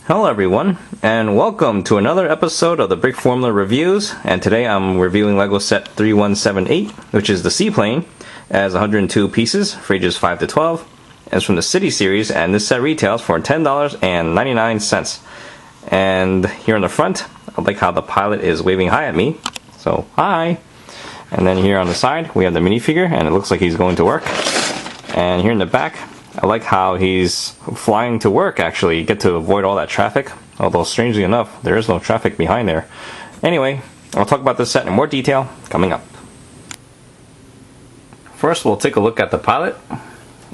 Hello everyone, and welcome to another episode of the Brickformula Reviews. And today I'm reviewing LEGO set 3178, which is the Seaplane, as 102 pieces for ages 5 to 12. And it's from the City series, and this set retails for $10.99. And here on the front, I like how the pilot is waving hi at me. So, hi! And then here on the side, we have the minifigure, and it looks like he's going to work. And here in the back, I like how he's flying to work, actually. You get to avoid all that traffic. Although, strangely enough, there is no traffic behind there. Anyway, I'll talk about this set in more detail coming up. First, we'll take a look at the pilot.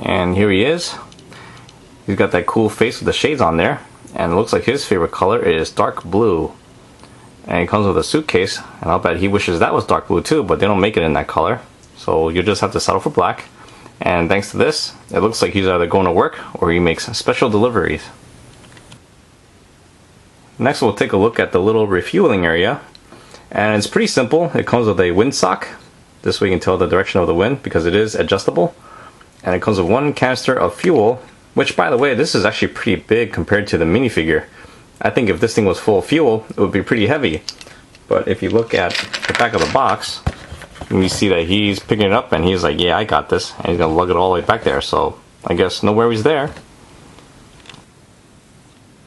And here he is. He's got that cool face with the shades on there. And it looks like his favorite color is dark blue. And he comes with a suitcase. And I'll bet he wishes that was dark blue too, but they don't make it in that color. So you just have to settle for black. And thanks to this, it looks like he's either going to work or he makes special deliveries. Next, we'll take a look at the little refueling area. And it's pretty simple. It comes with a windsock. This way you can tell the direction of the wind because it is adjustable. And it comes with one canister of fuel, which, by the way, this is actually pretty big compared to the minifigure. I think if this thing was full of fuel, it would be pretty heavy. But if you look at the back of the box, you see that he's picking it up and he's like, yeah, I got this. And he's going to lug it all the way back there. So I guess no worries there.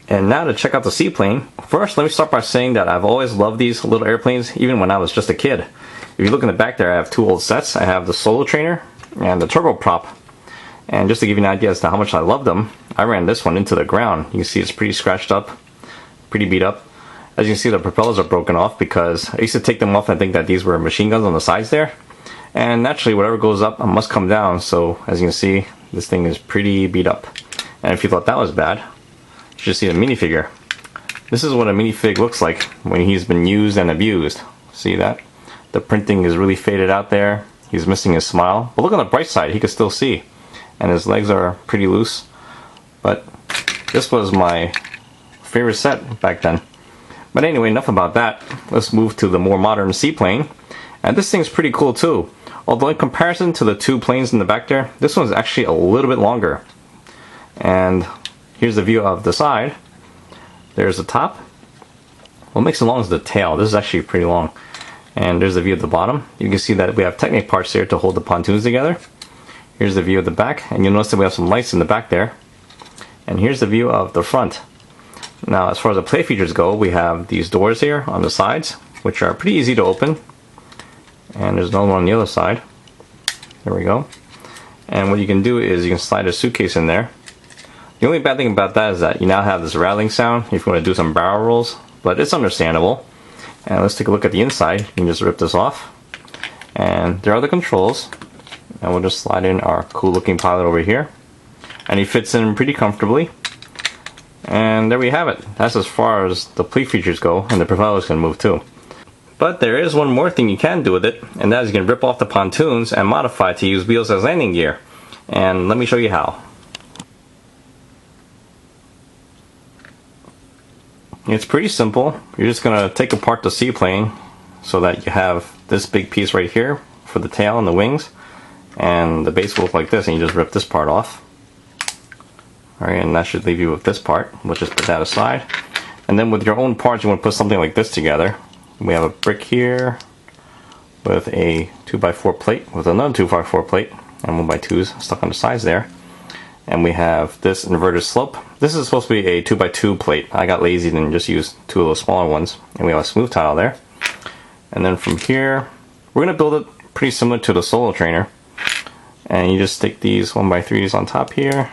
And now to check out the Seaplane. First, let me start by saying that I've always loved these little airplanes, even when I was just a kid. If you look in the back there, I have two old sets. I have the Solo Trainer and the Turboprop. And just to give you an idea as to how much I love them, I ran this one into the ground. You can see it's pretty scratched up, pretty beat up. As you can see, the propellers are broken off because I used to take them off and think that these were machine guns on the sides there. And naturally, whatever goes up must come down. So as you can see, this thing is pretty beat up. And if you thought that was bad, you should see the minifigure. This is what a minifig looks like when he's been used and abused. See that? The printing is really faded out there. He's missing his smile. But look on the bright side, he can still see. And his legs are pretty loose. But this was my favorite set back then. But anyway, enough about that. Let's move to the more modern Seaplane. And this thing's pretty cool too. Although in comparison to the two planes in the back there, this one's actually a little bit longer. And here's the view of the side. There's the top. What makes it long is the tail. This is actually pretty long. And there's the view of the bottom. You can see that we have Technic parts here to hold the pontoons together. Here's the view of the back. And you'll notice that we have some lights in the back there. And here's the view of the front. Now, as far as the play features go, we have these doors here on the sides, which are pretty easy to open. And there's another one on the other side. There we go. And what you can do is you can slide a suitcase in there. The only bad thing about that is that you now have this rattling sound if you want to do some barrel rolls, but it's understandable. And let's take a look at the inside. You can just rip this off. And there are the controls. And we'll just slide in our cool looking pilot over here. And he fits in pretty comfortably. And there we have it. That's as far as the play features go, and the propellers can move too. But there is one more thing you can do with it, and that is you can rip off the pontoons and modify to use wheels as landing gear. And let me show you how. It's pretty simple. You're just going to take apart the Seaplane so that you have this big piece right here for the tail and the wings. And the base will look like this, and you just rip this part off. Alright, and that should leave you with this part. We'll just put that aside. And then with your own parts, you want to put something like this together. We have a brick here with a 2x4 plate, with another 2x4 plate, and 1x2s stuck on the sides there. And we have this inverted slope. This is supposed to be a 2x2 plate. I got lazy and just used two of those smaller ones. And we have a smooth tile there. And then from here, we're going to build it pretty similar to the Solo Trainer. And you just stick these 1x3s on top here,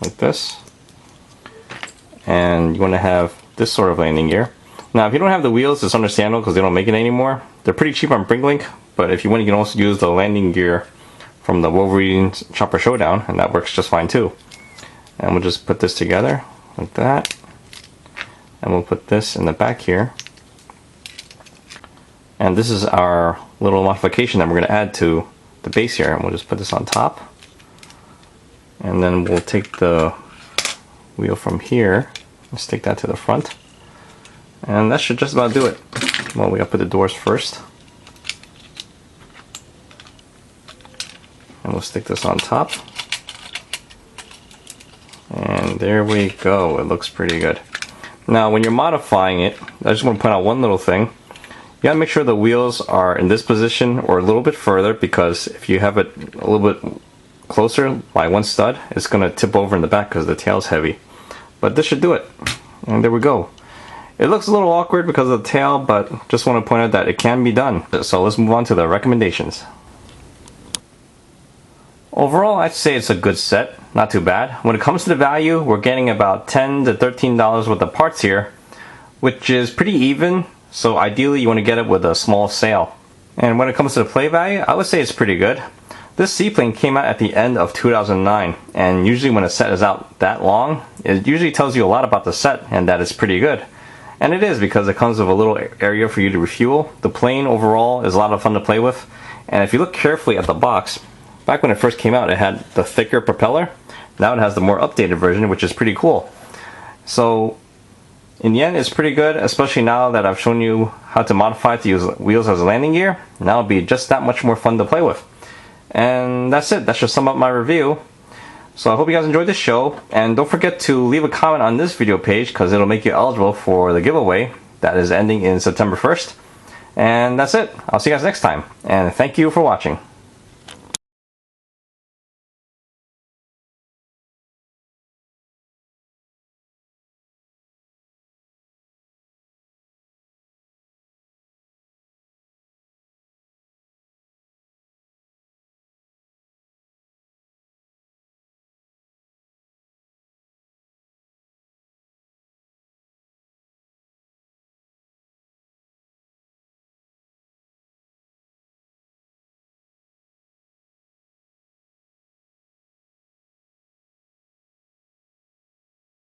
like this. And you want to have this sort of landing gear. Now, if you don't have the wheels, it's understandable because they don't make it anymore. They're pretty cheap on Bricklink, but if you want, you can also use the landing gear from the Wolverine Chopper Showdown, and that works just fine too. And we'll just put this together like that. And we'll put this in the back here. And this is our little modification that we're going to add to the base here. And we'll just put this on top. And then we'll take the wheel from here and stick that to the front. And that should just about do it. Well, we gotta put the doors first. And we'll stick this on top. And And there we go. It looks pretty good. Now, when you're modifying it, I just want to point out one little thing. You gotta make sure the wheels are in this position or a little bit further, because if you have it a little bit closer by one stud, it's gonna tip over in the back because the tail's heavy. But this should do it. And there we go. It looks a little awkward because of the tail, but just want to point out that it can be done. So let's move on to the recommendations. Overall, I'd say it's a good set, not too bad. When it comes to the value, we're getting about $10 to $13 worth of parts here, which is pretty even, so ideally you want to get it with a small sale. And when it comes to the play value, I would say it's pretty good. This Seaplane came out at the end of 2009, and usually when a set is out that long, it usually tells you a lot about the set and that it's pretty good. And it is, because it comes with a little area for you to refuel. The plane overall is a lot of fun to play with, and if you look carefully at the box, back when it first came out, it had the thicker propeller. Now it has the more updated version, which is pretty cool. So, in the end, it's pretty good, especially now that I've shown you how to modify it to use wheels as a landing gear. Now it'll be just that much more fun to play with. And that's it. That should sum up my review. So I hope you guys enjoyed this show. And don't forget to leave a comment on this video page, because it'll make you eligible for the giveaway that is ending in September 1st. And that's it. I'll see you guys next time. And thank you for watching.